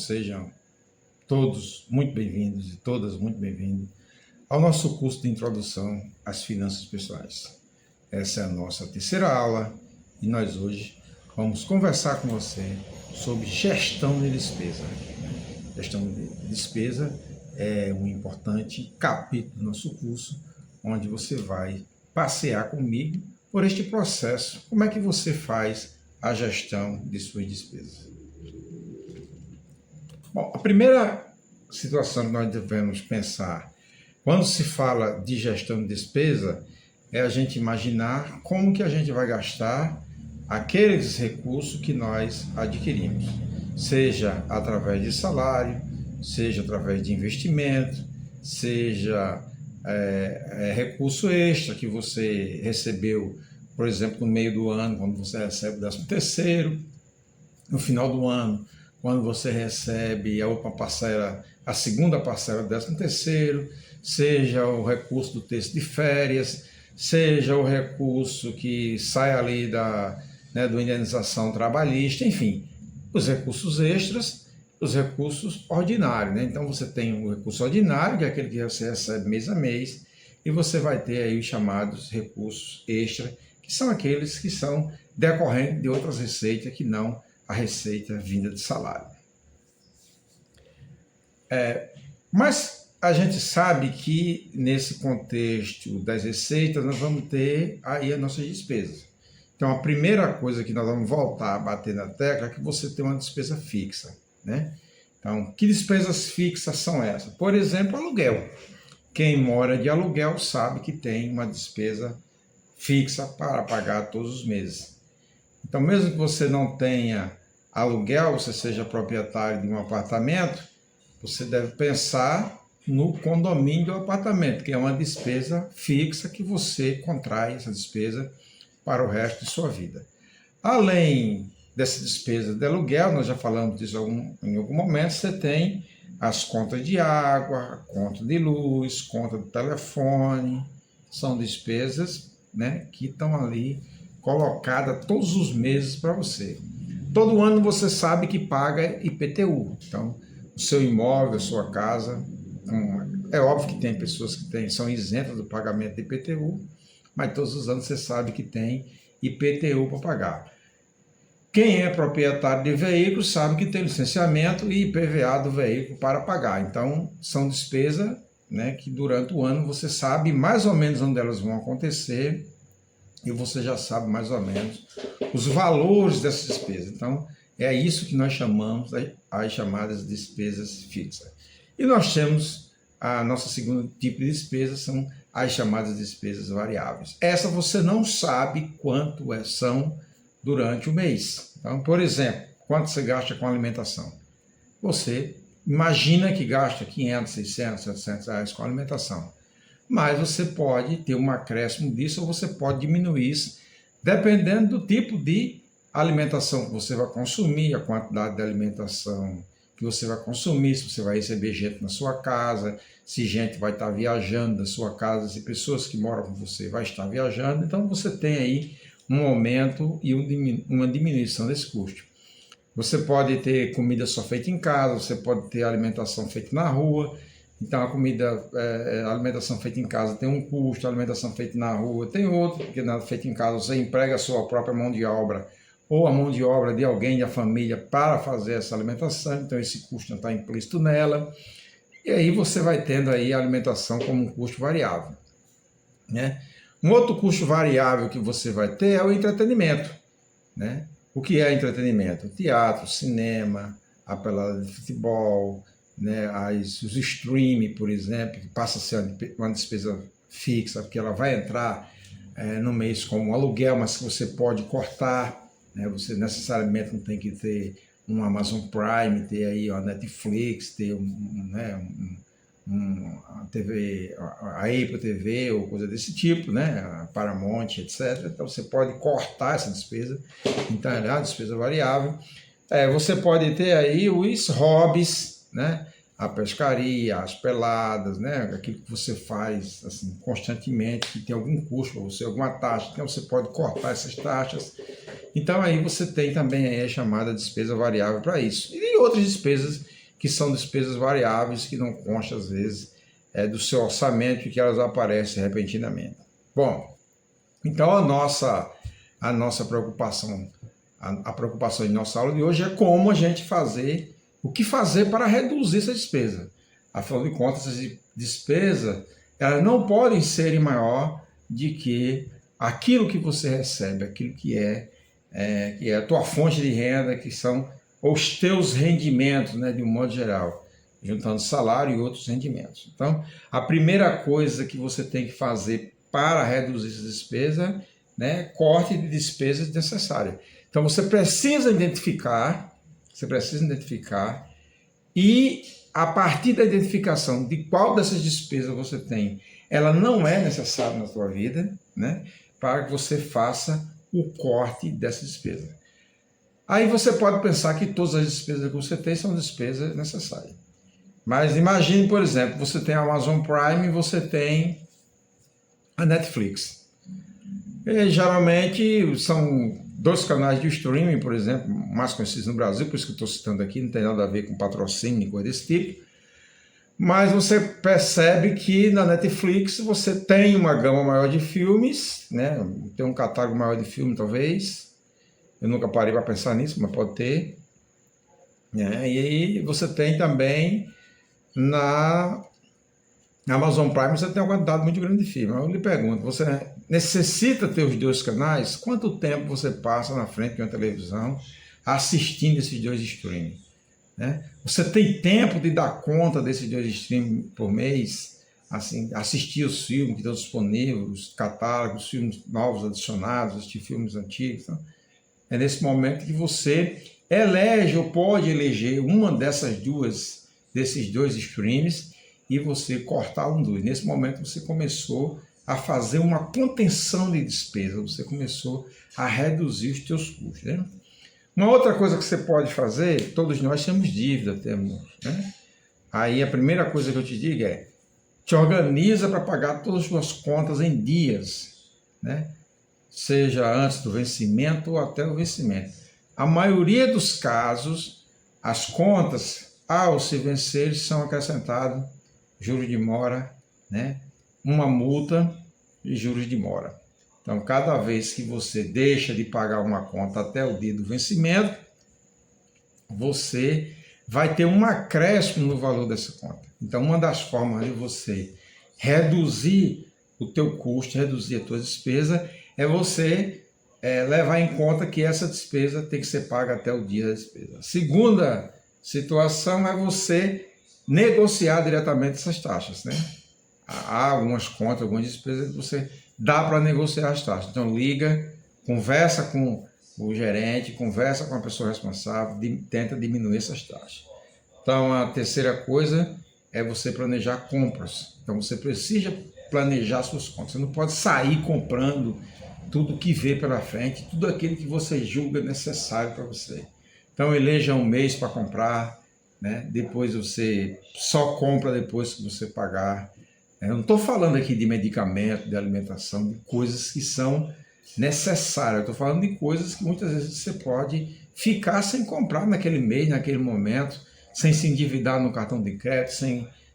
sejam todos muito bem-vindos e todas muito bem-vindas ao nosso curso de Introdução às Finanças Pessoais. Essa é a nossa terceira aula e nós hoje vamos conversar com você sobre gestão de despesa. Gestão de despesa é um importante capítulo do nosso curso, onde você vai passear comigo por este processo. Como é que você faz a gestão de suas despesas? Bom, a primeira situação que nós devemos pensar quando se fala de gestão de despesa é a gente imaginar como que a gente vai gastar aqueles recursos que nós adquirimos, seja através de salário, seja através de investimento, seja recurso extra que você recebeu, por exemplo, no meio do ano, quando você recebe o 13º, no final do ano, quando você recebe a outra parcela, a segunda parcela do 13º, seja o recurso do terço de férias, seja o recurso que sai ali do indenização trabalhista, enfim, os recursos extras, os recursos ordinários, né? Então você tem o recurso ordinário, que é aquele que você recebe mês a mês, e você vai ter aí os chamados recursos extras, que são aqueles que são decorrentes de outras receitas que não a receita vinda de salário. Mas a gente sabe que nesse contexto das receitas nós vamos ter aí as nossas despesas. Então a primeira coisa que nós vamos voltar a bater na tecla é que você tem uma despesa fixa, né? Então, que despesas fixas são essas? Por exemplo, aluguel. Quem mora de aluguel sabe que tem uma despesa fixa para pagar todos os meses. Então, mesmo que você não tenha aluguel, você seja proprietário de um apartamento, você deve pensar no condomínio do apartamento, que é uma despesa fixa que você contrai essa despesa para o resto de sua vida. Além dessa despesa de aluguel, nós já falamos disso em algum momento, você tem as contas de água, a conta de luz, conta do telefone, são despesas, né, que estão ali colocadas todos os meses para você. Todo ano você sabe que paga IPTU, então o seu imóvel, a sua casa, é óbvio que tem pessoas que são isentas do pagamento de IPTU, mas todos os anos você sabe que tem IPTU para pagar. Quem é proprietário de veículo sabe que tem licenciamento e IPVA do veículo para pagar. Então, são despesas, né, que durante o ano você sabe mais ou menos onde elas vão acontecer e você já sabe mais ou menos os valores dessas despesas. Então, é isso que nós chamamos as chamadas despesas fixas. E nós temos a nossa segunda tipo de despesa, são as chamadas despesas variáveis. Essa você não sabe quanto são durante o mês. Então, por exemplo, quanto você gasta com alimentação? Você imagina que gasta 500, 600, 700 reais com alimentação. Mas você pode ter um acréscimo disso ou você pode diminuir isso, dependendo do tipo de alimentação que você vai consumir, a quantidade de alimentação que você vai consumir, se você vai receber gente na sua casa, se gente vai estar viajando da sua casa, se pessoas que moram com você vai estar viajando. Então você tem aí um aumento e uma diminuição desse custo. Você pode ter comida só feita em casa, você pode ter alimentação feita na rua. Então a alimentação feita em casa tem um custo, a alimentação feita na rua tem outro, porque feita em casa você emprega a sua própria mão de obra ou a mão de obra de alguém da família para fazer essa alimentação, então esse custo não está implícito nela. E aí você vai tendo aí a alimentação como um custo variável, né? Um outro custo variável que você vai ter é o entretenimento, né? O que é entretenimento? Teatro, cinema, a pelada de futebol, né? Os streaming, por exemplo, que passa a ser uma despesa fixa, porque ela vai entrar no mês como aluguel, mas que você pode cortar, né? Você necessariamente não tem que ter um Amazon Prime, ter aí a Netflix, ter a TV, a Apple TV ou coisa desse tipo, né? A Paramount, etc. Então você pode cortar essa despesa, então é uma despesa variável. Você pode ter aí os hobbies, né? A pescaria, as peladas, né? Aquilo que você faz assim, constantemente, que tem algum custo para você, alguma taxa, então você pode cortar essas taxas. Então aí você tem também aí a chamada despesa variável para isso. E outras despesas que são despesas variáveis que não constam, às vezes, do seu orçamento e que elas aparecem repentinamente. Bom, então a nossa preocupação, a preocupação de nossa aula de hoje é como a gente fazer, o que fazer para reduzir essa despesa. Afinal de contas, essas despesas, elas não podem ser maior de que aquilo que você recebe, aquilo que é a tua fonte de renda, que são os teus rendimentos, né, de um modo geral, juntando salário e outros rendimentos. Então, a primeira coisa que você tem que fazer para reduzir essa despesa, né, corte de despesas necessárias. Então, você precisa identificar e a partir da identificação de qual dessas despesas você tem, ela não é necessária na sua vida, né, para que você faça o corte dessa despesa. Aí você pode pensar que todas as despesas que você tem são despesas necessárias. Mas imagine, por exemplo, você tem a Amazon Prime e você tem a Netflix. E, geralmente são 2 canais de streaming, por exemplo, mais conhecidos no Brasil, por isso que eu estou citando aqui, não tem nada a ver com patrocínio, coisa desse tipo. Mas você percebe que na Netflix você tem uma gama maior de filmes, né? Tem um catálogo maior de filmes, talvez. Eu nunca parei para pensar nisso, mas pode ter. Né? E aí você tem também na Amazon Prime, você tem uma quantidade muito grande de filmes. Eu lhe pergunto, você necessita ter os 2 canais? Quanto tempo você passa na frente de uma televisão assistindo esses 2 streaming? Né? Você tem tempo de dar conta desses 2 streams por mês? Assim, assistir os filmes que estão disponíveis, os catálogos, filmes novos adicionados, assistir filmes antigos. Então, é nesse momento que você elege ou pode eleger uma desses 2 streams e você cortar um dos. Nesse momento você começou a fazer uma contenção de despesa, você começou a reduzir os teus custos. Né? Uma outra coisa que você pode fazer, todos nós temos dívida, né? Aí a primeira coisa que eu te digo é, te organiza para pagar todas as suas contas em dias, né? Seja antes do vencimento ou até o vencimento. A maioria dos casos, as contas, ao se vencer, são acrescentados juros de mora, né? Uma multa e juros de mora. Então, cada vez que você deixa de pagar uma conta até o dia do vencimento, você vai ter um acréscimo no valor dessa conta. Então, uma das formas de você reduzir o teu custo, reduzir a tua despesa, é você levar em conta que essa despesa tem que ser paga até o dia da despesa. A segunda situação é você negociar diretamente essas taxas, né? Há algumas contas, algumas despesas que você dá para negociar as taxas. Então liga, conversa com o gerente, conversa com a pessoa responsável, tenta diminuir essas taxas. Então a terceira coisa é você planejar compras. Então você precisa planejar suas contas. Você não pode sair comprando tudo que vê pela frente, tudo aquilo que você julga necessário para você. Então eleja um mês para comprar, né? Depois você só compra depois que você pagar. Eu não estou falando aqui de medicamento, de alimentação, de coisas que são necessárias. Eu estou falando de coisas que muitas vezes você pode ficar sem comprar naquele mês, naquele momento, sem se endividar no cartão de crédito,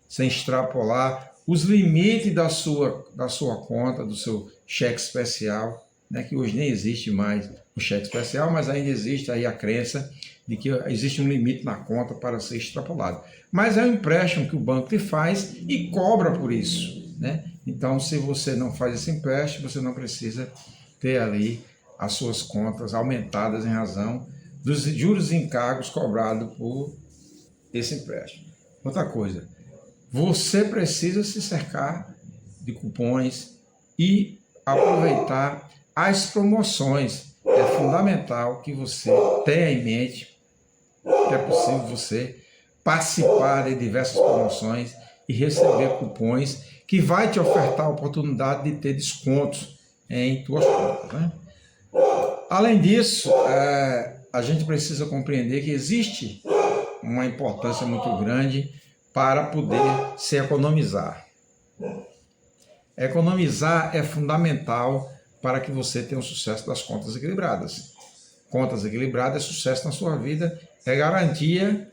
sem extrapolar os limites da sua conta, do seu cheque especial, né? Que hoje nem existe mais o cheque especial, mas ainda existe aí a crença de que existe um limite na conta para ser extrapolado. Mas é um empréstimo que o banco te faz e cobra por isso, né? Então, se você não faz esse empréstimo, você não precisa ter ali as suas contas aumentadas em razão dos juros e encargos cobrados por esse empréstimo. Outra coisa, você precisa se cercar de cupons e aproveitar as promoções. É fundamental que você tenha em mente que é possível você participar de diversas promoções e receber cupons que vai te ofertar a oportunidade de ter descontos em tuas contas, né? Além disso, a gente precisa compreender que existe uma importância muito grande para poder se economizar. Economizar é fundamental para que você tenha o sucesso das contas equilibradas. Contas equilibradas é sucesso na sua vida, é garantia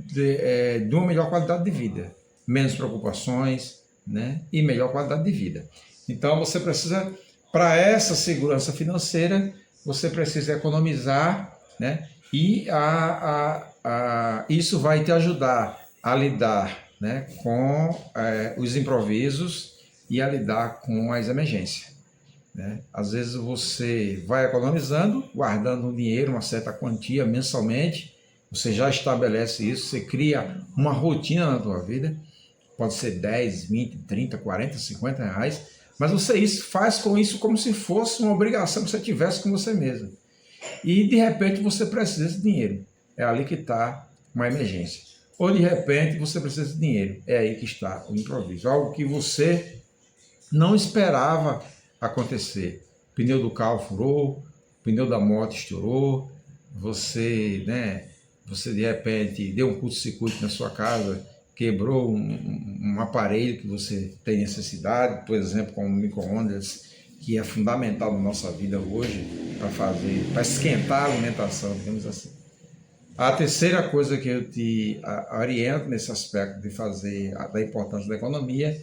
de uma melhor qualidade de vida, menos preocupações, né? E melhor qualidade de vida. Então você precisa, para essa segurança financeira, você precisa economizar, né? E isso vai te ajudar a lidar, né, com os improvisos e a lidar com as emergências. Né? Às vezes você vai economizando, guardando um dinheiro, uma certa quantia mensalmente, você já estabelece isso, você cria uma rotina na tua vida, pode ser 10, 20, 30, 40, 50 reais, mas você faz com isso como se fosse uma obrigação que você tivesse com você mesmo. E de repente você precisa de dinheiro, é ali que está uma emergência. Ou de repente você precisa de dinheiro, é aí que está o improviso, algo que você não esperava acontecer. O pneu do carro furou, o pneu da moto estourou, você de repente deu um curto-circuito na sua casa, quebrou um aparelho que você tem necessidade, por exemplo, como o micro-ondas, que é fundamental na nossa vida hoje para esquentar a alimentação, digamos assim. A terceira coisa que eu te oriento nesse aspecto de fazer da importância da economia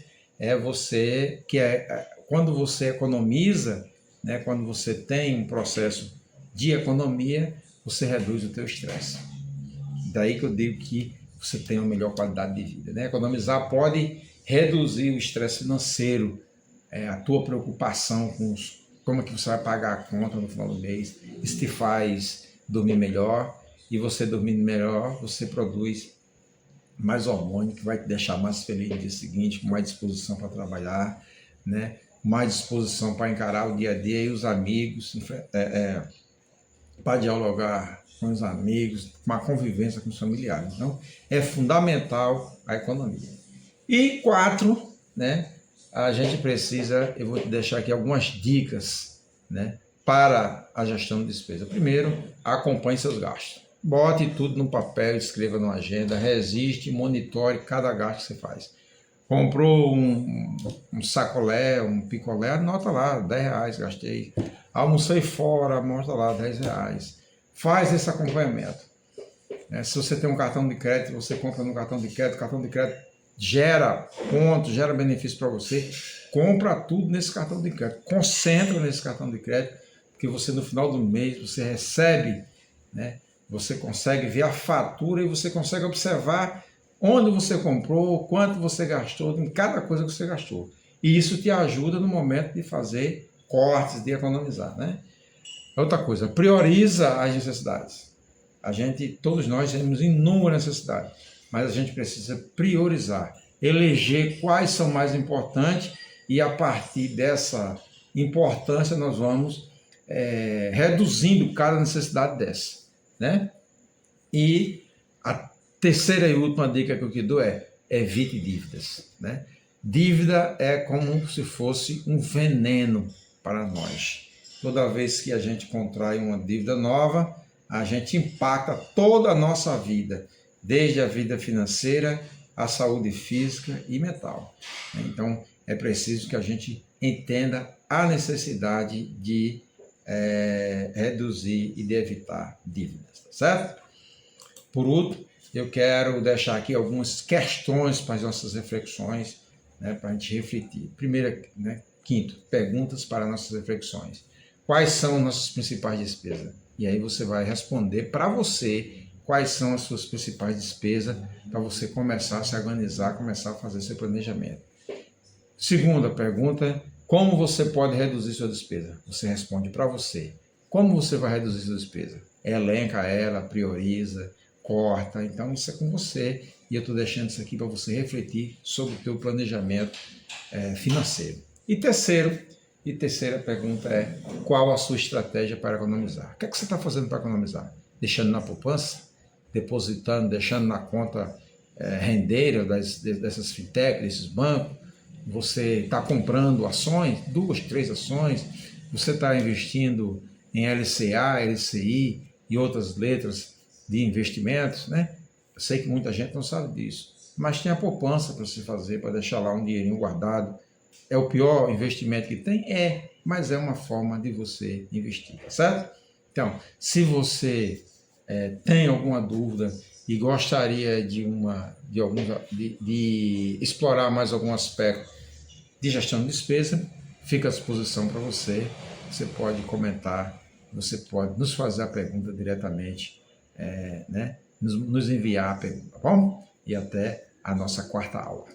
quando você economiza, né, quando você tem um processo de economia, você reduz o teu estresse. Daí que eu digo que você tem uma melhor qualidade de vida. Né? Economizar pode reduzir o estresse financeiro, a tua preocupação com como é que você vai pagar a conta no final do mês. Isso te faz dormir melhor, e você dormindo melhor, você produz mais hormônio, que vai te deixar mais feliz no dia seguinte, com mais disposição para trabalhar, né? Mais disposição para encarar o dia a dia e os amigos, para dialogar com os amigos, uma convivência com os familiares. Então, é fundamental a economia. E 4, né? A gente precisa, eu vou te deixar aqui algumas dicas, né, para a gestão de despesa. Primeiro, acompanhe seus gastos. Bote tudo no papel, escreva numa agenda, registre, monitore cada gasto que você faz. Comprou um sacolé, um picolé, anota lá, 10 reais gastei. Almocei fora, anota lá, 10 reais. Faz esse acompanhamento. Se você tem um cartão de crédito, você compra no cartão de crédito, gera pontos, gera benefício para você, compra tudo nesse cartão de crédito, concentra nesse cartão de crédito, porque você no final do mês, você recebe, né? Você consegue ver a fatura e você consegue observar onde você comprou, quanto você gastou, em cada coisa que você gastou. E isso te ajuda no momento de fazer cortes, de economizar, né? Outra coisa, prioriza as necessidades. Todos nós temos inúmeras necessidades, mas a gente precisa priorizar, eleger quais são mais importantes e a partir dessa importância nós vamos reduzindo cada necessidade dessa, né? E a terceira e última dica que eu te dou é evite dívidas, né? Dívida é como se fosse um veneno para nós. Toda vez que a gente contrai uma dívida nova, a gente impacta toda a nossa vida, desde a vida financeira, a saúde física e mental. Então, é preciso que a gente entenda a necessidade de reduzir e de evitar dívidas, tá certo? Por último, eu quero deixar aqui algumas questões para as nossas reflexões, né, para a gente refletir. Primeiro, né, quinto, perguntas para nossas reflexões. Quais são nossas principais despesas? E aí você vai responder para você quais são as suas principais despesas para você começar a se organizar, começar a fazer seu planejamento. Segunda pergunta, como você pode reduzir sua despesa? Você responde para você. Como você vai reduzir sua despesa? Elenca ela, prioriza, corta. Então isso é com você e eu estou deixando isso aqui para você refletir sobre o teu planejamento financeiro. E terceira pergunta é, qual a sua estratégia para economizar? O que é que você está fazendo para economizar? Deixando na poupança? Depositando, deixando na conta rendeira dessas fintechs, desses bancos? Você está comprando ações, 2, 3 ações? Você está investindo em LCA, LCI e outras letras de investimentos, né? Eu sei que muita gente não sabe disso, mas tem a poupança para se fazer, para deixar lá um dinheirinho guardado. É o pior investimento que tem? Mas é uma forma de você investir, certo? Então, se você tem alguma dúvida e gostaria de explorar mais algum aspecto de gestão de despesa, fica à disposição para você. Você pode comentar, você pode nos fazer a pergunta diretamente, né? Nos enviar a pergunta, tá bom? E até a nossa quarta aula.